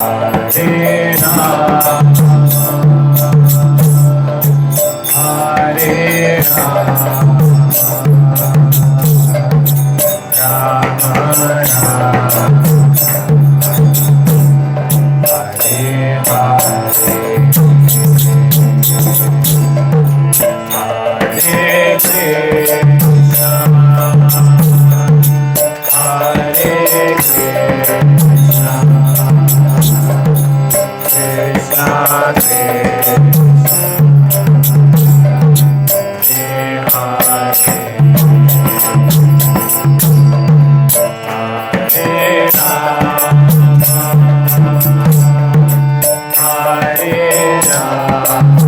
Hare Ram, Hare Ram, Ram Ram, Hare Hare,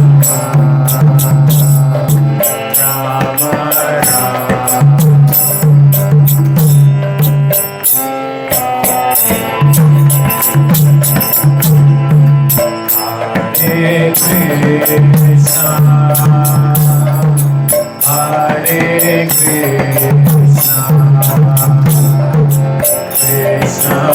Hare Krishna, Hare Krishna, Krishna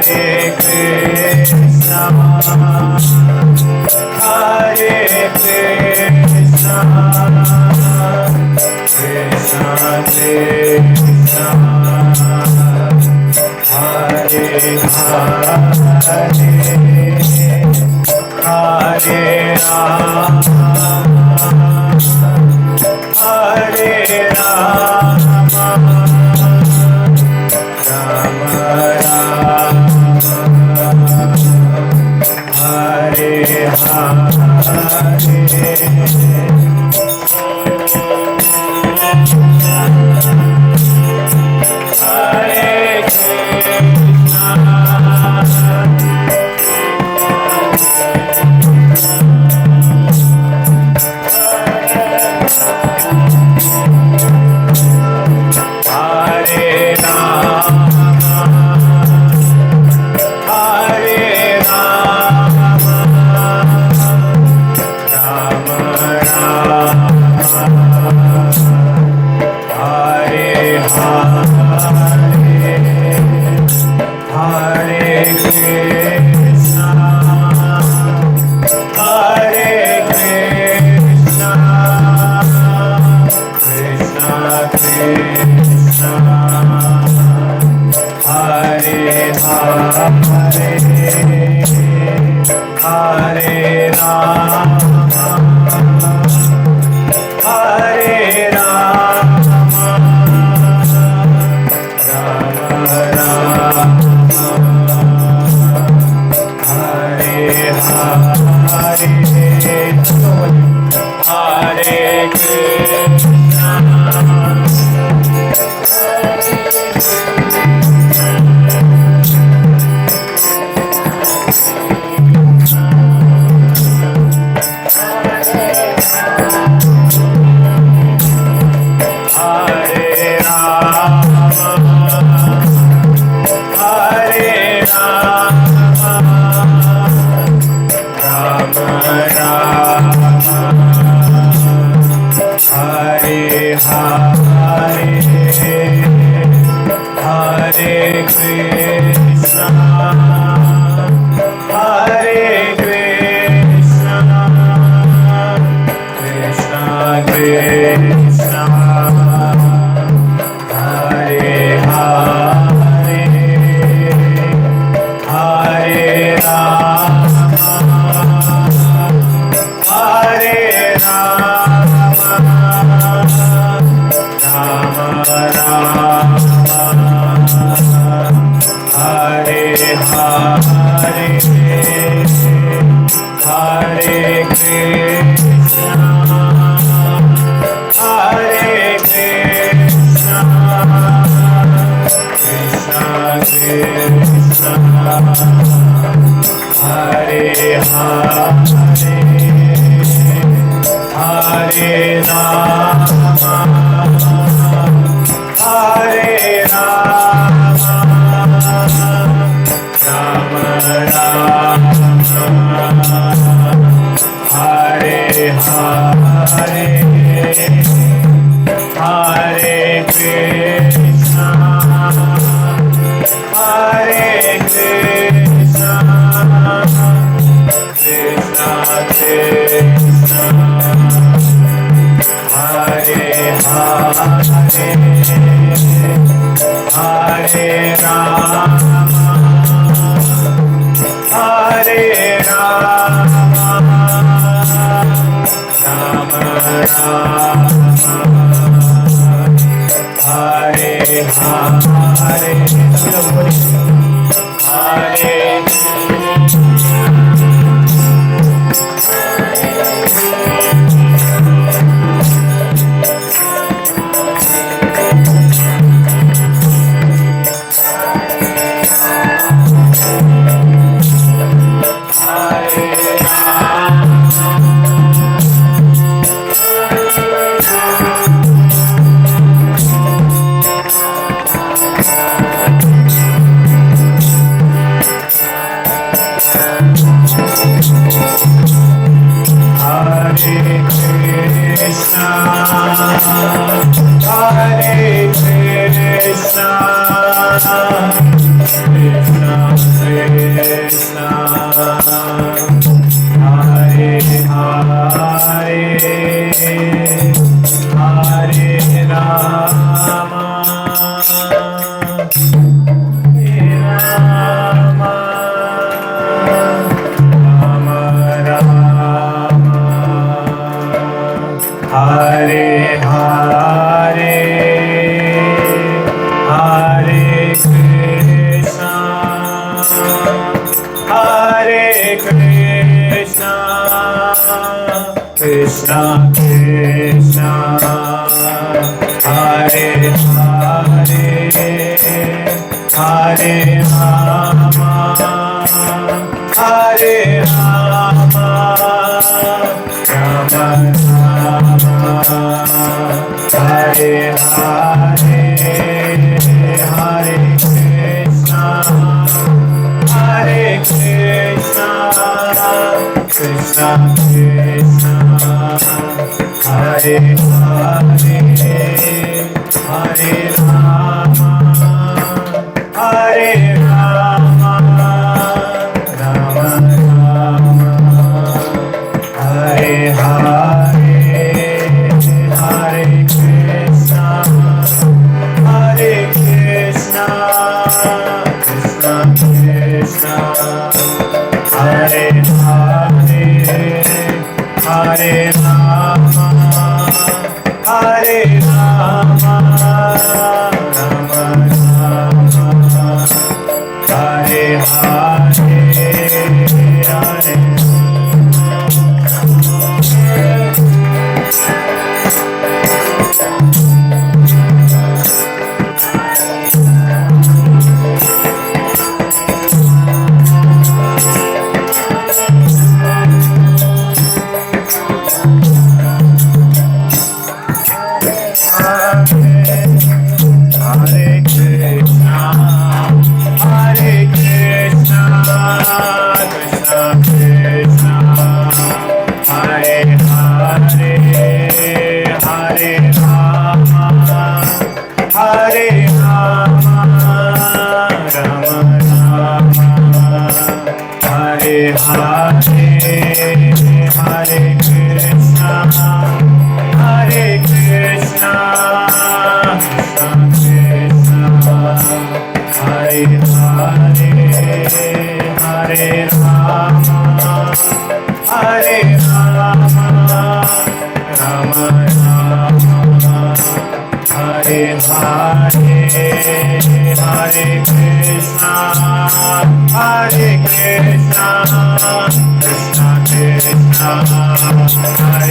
Krishna Krishna, Hare Hare, Hare Rama, Rama, Rama Rama, Hare Hare, Hare Krishna, Hare Krishna, Krishna Krishna, Hare Hare, Hare Rama, Hare Rama, Rama Rama, Hare Hare, Hare Krishna, Hare Krishna, Krishna Krishna, Hare Hare, Hare Rama, Hare Rama, Rama Rama, Hare Hare, Hare Krishna, Hare Krishna, Krishna Krishna, Hare Hare, Hare Rama, Hare Rama, Rama Rama, Hare Hare, Hare Hare Krishna, Hare Krishna, Krishna Krishna, Hare Hare, Hare Rama, Hare Rama, Rama Rama, Hare Hare, Hare Krishna, Hare Krishna, Krishna Krishna, Hare Hare, Hare Rama, Hare Rama, Rama Rama, Hare Hare, Hare Krishna, Hare Krishna, Krishna Krishna, Hare Hare, Hare Rama, Hare Rama, Rama Rama, Hare Hare, Hare Krishna, Hare Krishna, Krishna Krishna,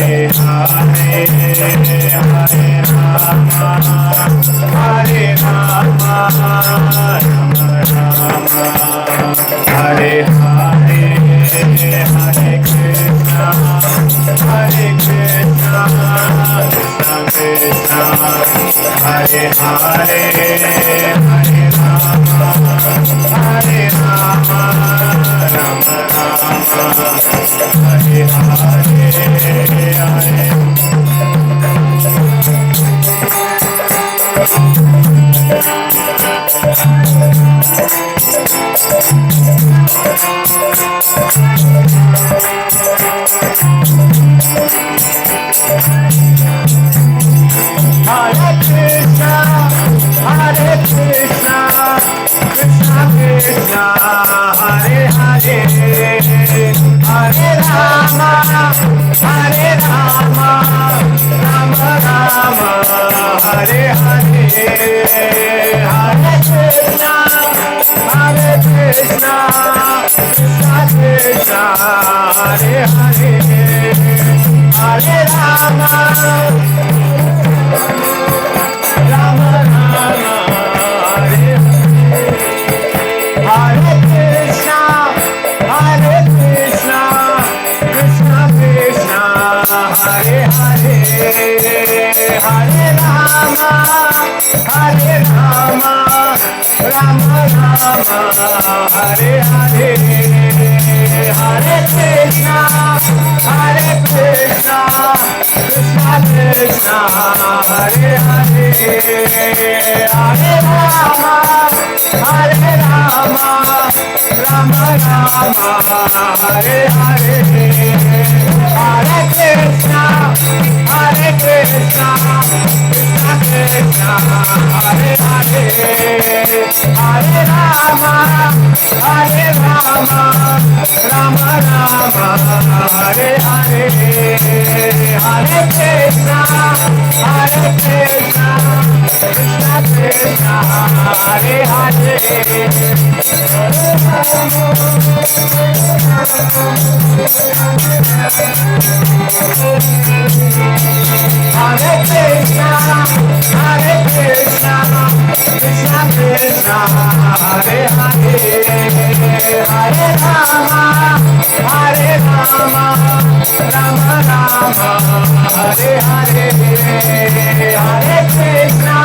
Hare Hare, Hare Rama, Hare Rama, Rama Rama, Hare Hare, Hare Hare Krishna, Hare Krishna, Krishna Krishna, Hare Hare, Hare Rama, Hare Rama, Rama Rama, Hare Hare, Hare Krishna, Hare Krishna, Krishna Krishna, Hare Hare, Hare Rama, Rama Rama, Hare Hare Krishna, Hare Krishna, Krishna Krishna, Hare Hare, Hare Rama, Hare Rama, Rama Rama, Hare Hare, Hare Krishna, Hare Krishna, Krishna Krishna, Hare Hare, Hare Rama, Hare Rama, Hare Hare, Hare Krishna, Hare Krishna, Krishna Krishna, Hare Hare, Hare Rama, Hare Rama, Rama Rama, Hare Hare, Hare Krishna, Hare Krishna, Krishna Krishna, Hare Hare. Hare Krishna, Hare Krishna, Krishna Krishna, Hare Hare, Hare Rama, Hare Rama, Rama Rama, Hare Hare, Hare Krishna,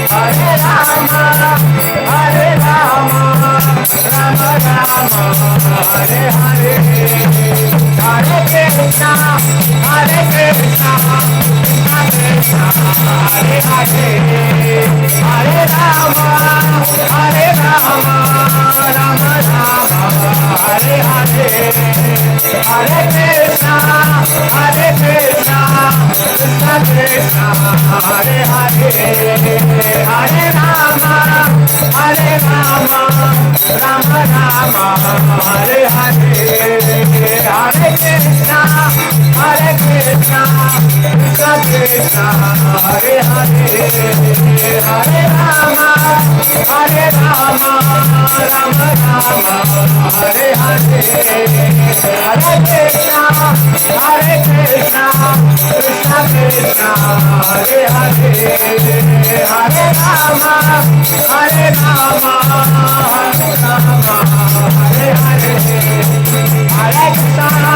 Hare Rama, Hare Rama, Rama Rama, Hare Hare, Hare Krishna, Hare Krishna, Krishna Krishna, Hare Hare, Hare Rama, Hare Rama, Rama Rama, Hare Hare, Hare Krishna, Hare Krishna, Krishna Krishna, Hare Hare, Hare Rama, Hare Rama, Rama Rama, Hare Hare, Hare Krishna, Hare Krishna, Krishna Krishna, Hare Hare, Hare Rama, Hare Rama, Rama Rama, Hare Hare, Hare Krishna, Hare Krishna, Krishna Krishna, Hare Hare, Hare Rama, Hare Rama, Rama Rama, Hare Hare, Hare Krishna, Hare Krishna, Krishna Krishna, Hare Hare, Hare Rama, Hare Rama, Rama Rama, Hare Hare, Hare Krishna,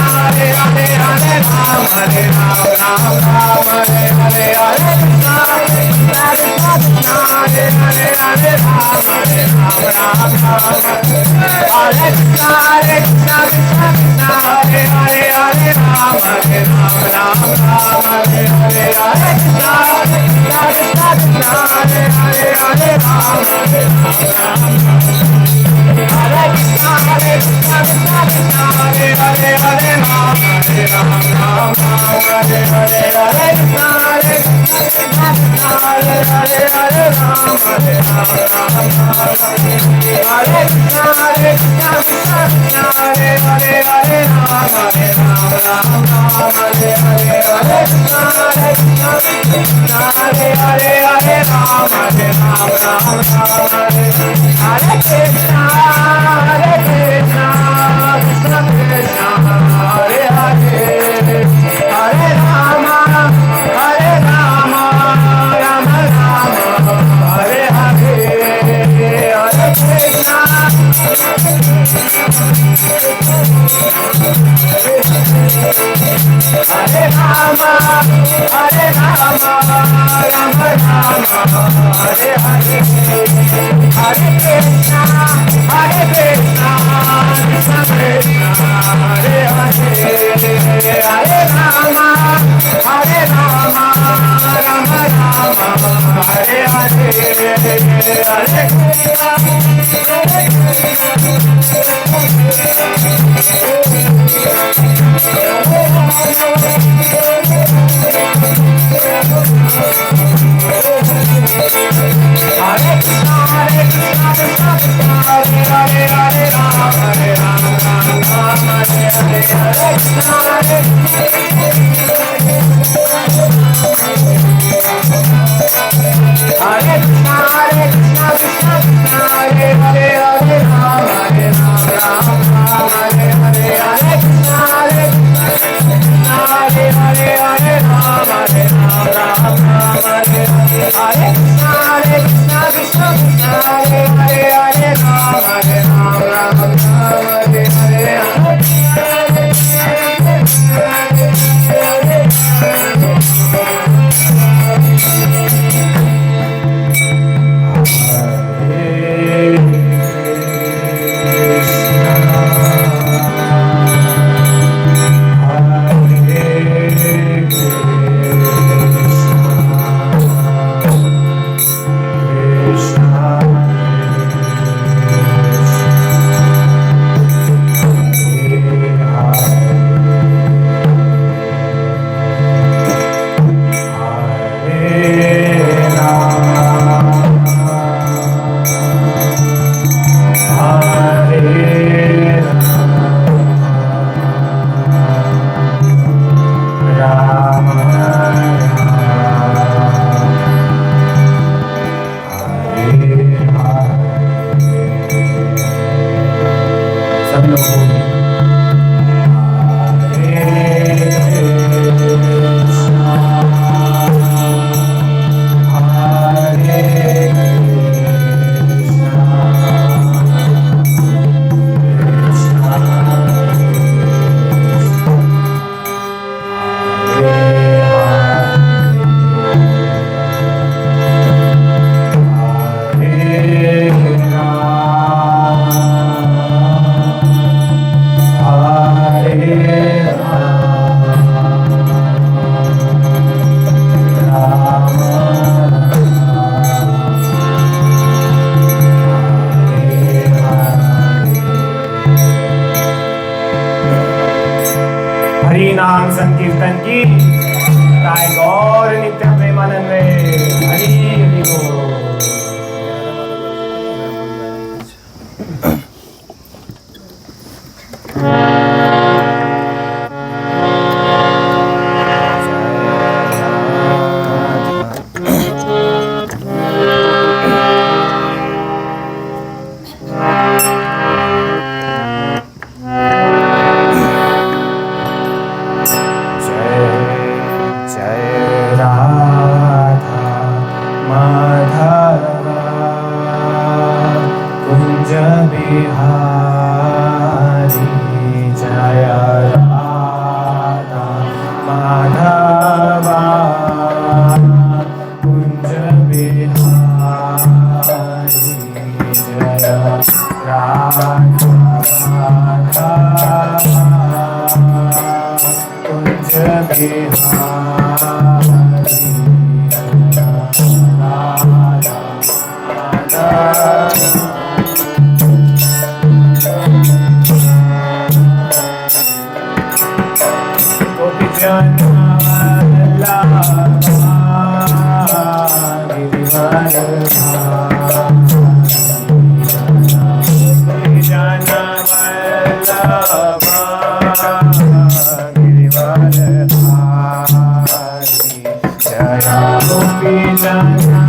Krishna Krishna, Hare Hare, Hare Rama, Hare Rama, Rama Rama, Hare Krishna, Hare Krishna, Krishna Krishna, Hare Hare, Hare Rama, Hare Rama, Rama Rama, Hare Hare, Hare Krishna, Krishna Krishna, Hare Hare, Hare Rama, Hare Rama, Hare Krishna, Hare Krishna, Krishna Krishna, Hare Hare, Hare Rama, Hare Rama, Rama Rama, Hare Hare, Hare Krishna, Hare Krishna, Krishna Krishna, Hare Hare, Hare Rama, Hare Rama, Rama Rama, Hare Krishna, Hare Krishna, Krishna Krishna, Hare Hare, Hare Rama, Hare Rama, Rama Rama, Hare Hare, Hare Krishna, Hare Krishna, Krishna Hare Hare, Hare Rama, Hare Rama, Rama Rama, Hare Hare Krishna, Hare Krishna, Krishna Krishna, Hare Hare, Hare Rama, Hare Rama, Rama Rama, Hare Hare, Hare Krishna, Hare Rama, Hare Rama, Rama Rama, Hare Hare, Hare Krishna, Hare Krishna, Krishna Krishna, Hare Hare, Hare Rama, Hare Rama, Rama Rama, Hare Hare, Hare Krishna, Hare Hare गोपी जनवल्लभा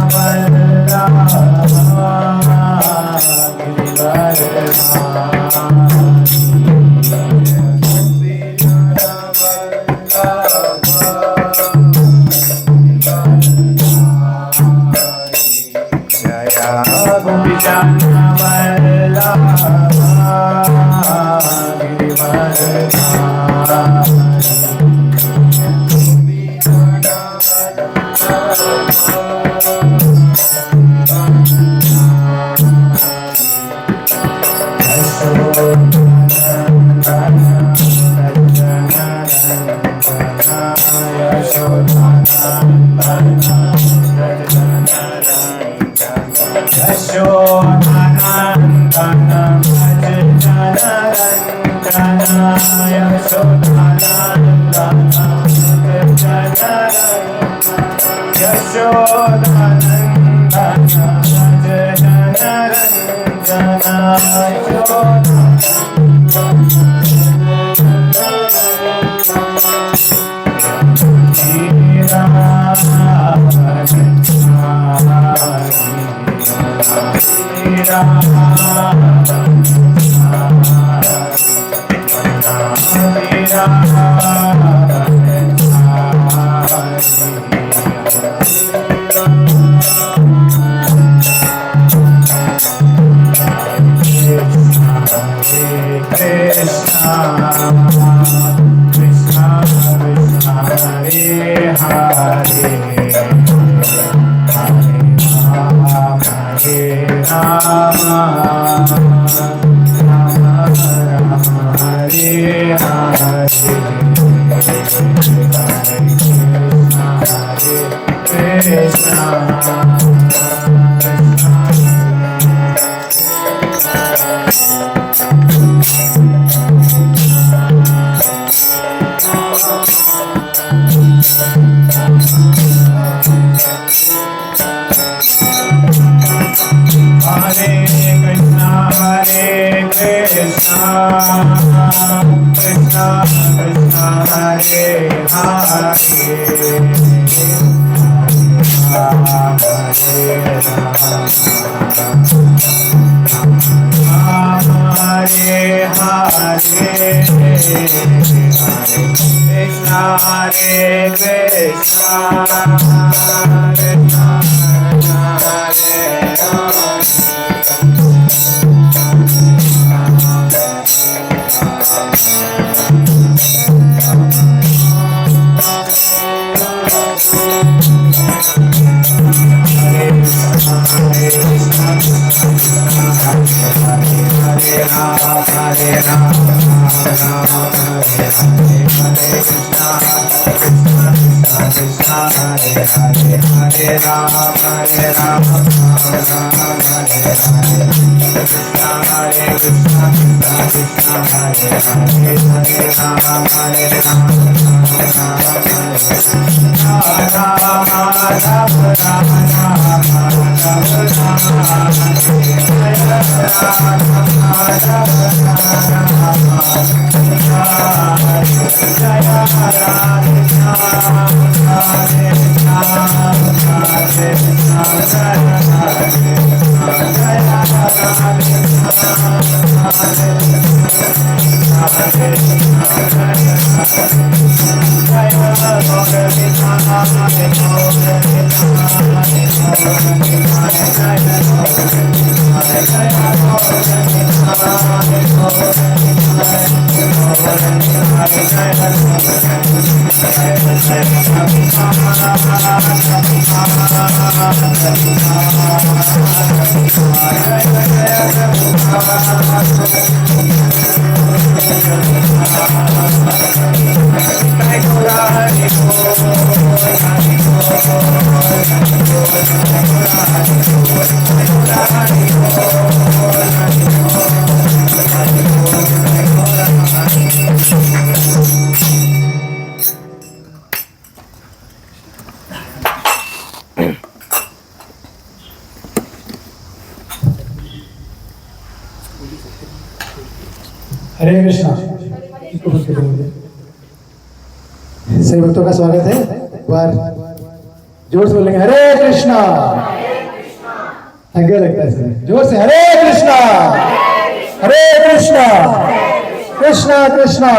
हरे कृष्णा। सभी भक्तों का स्वागत है। जोर से बोलेंगे हरे कृष्णा। थक गया लगता है सर, जोर से हरे कृष्णा, हरे कृष्णा, कृष्णा कृष्णा,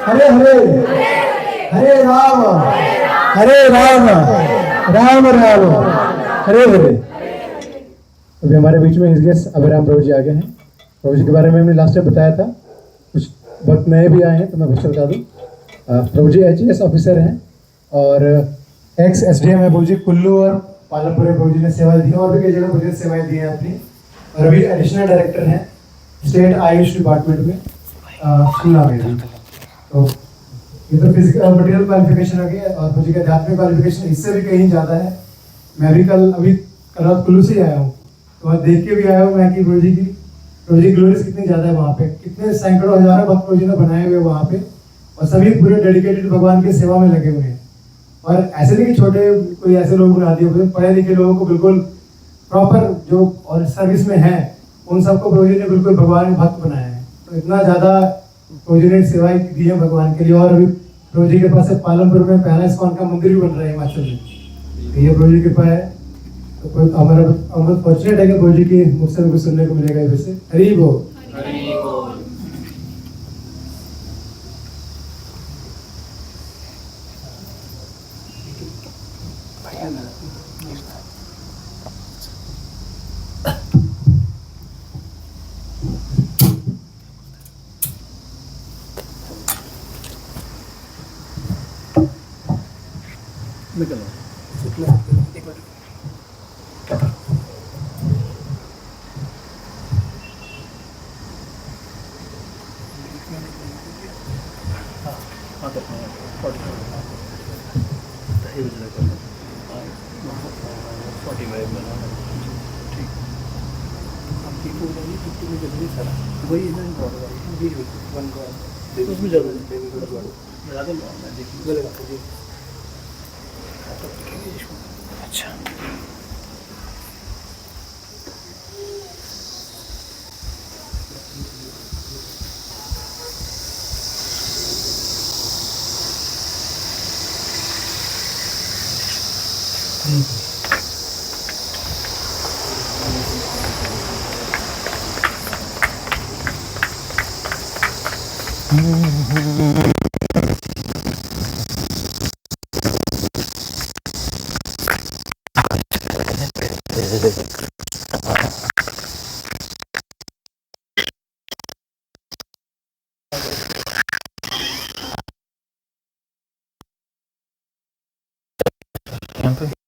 हरे हरे, हरे राम, राम राम, हरे हरे। अभी हमारे बीच में गेस्ट अभिराम प्रभु जी आ गए हैं। प्रभु जी के बारे में हमने लास्ट टाइम बताया था, कुछ बहुत नए भी आए हैं तो मैं फिर से बता दूँ। प्रभु जी HAS ऑफिसर हैं और एक्स SDM है प्रभु जी कुल्लू और पालमपुर में। प्रभु जी ने सेवाएं दी और भी कई जगह प्रभु जी ने सेवाएं दी हैं अपनी, और अभी एडिशनल डायरेक्टर हैं स्टेट आयुष डिपार्टमेंट में शिमला में भी। तो ये तो फिजिकल मटेरियल क्वालिफिकेशन हो गया और प्रभु जी का आध्यात्मिक क्वालिफिकेशन इससे भी कहीं ज़्यादा है। मैं भी कल रात कुल्लू से ही आया हूँ, तो वहाँ देख के भी आया हूँ मैं कि प्रभु जी ग्लोरीज कितनी ज़्यादा है वहाँ पे, कितने सैकड़ों हजारों भक्त प्रभु जी ने बनाए हुए वहाँ पे, और सभी पूरे डेडिकेटेड भगवान की सेवा में लगे हुए हैं। और ऐसे नहीं कि छोटे कोई ऐसे लोग बना दिए, पढ़े लिखे लोगों को बिल्कुल प्रॉपर जो और सर्विस में है उन सबको प्रभु जी ने बिल्कुल भगवान के भक्त बनाया है। तो इतना ज़्यादा प्रभु जी ने सेवाएं दी है भगवान के लिए। और अभी प्रभु जी के पास से पालमपुर में पहला इस्कॉन का मंदिर भी बन रहा है हिमाचल में। तो ये प्रभु जी की कृपा है। तो हमारा हम फॉर्चुनेट है कि प्रभु जी की मुझसे भी कुछ सुनने को मिलेगा इधर से। हरि बोल। उसमें जरूर अच्छा यहाँ पे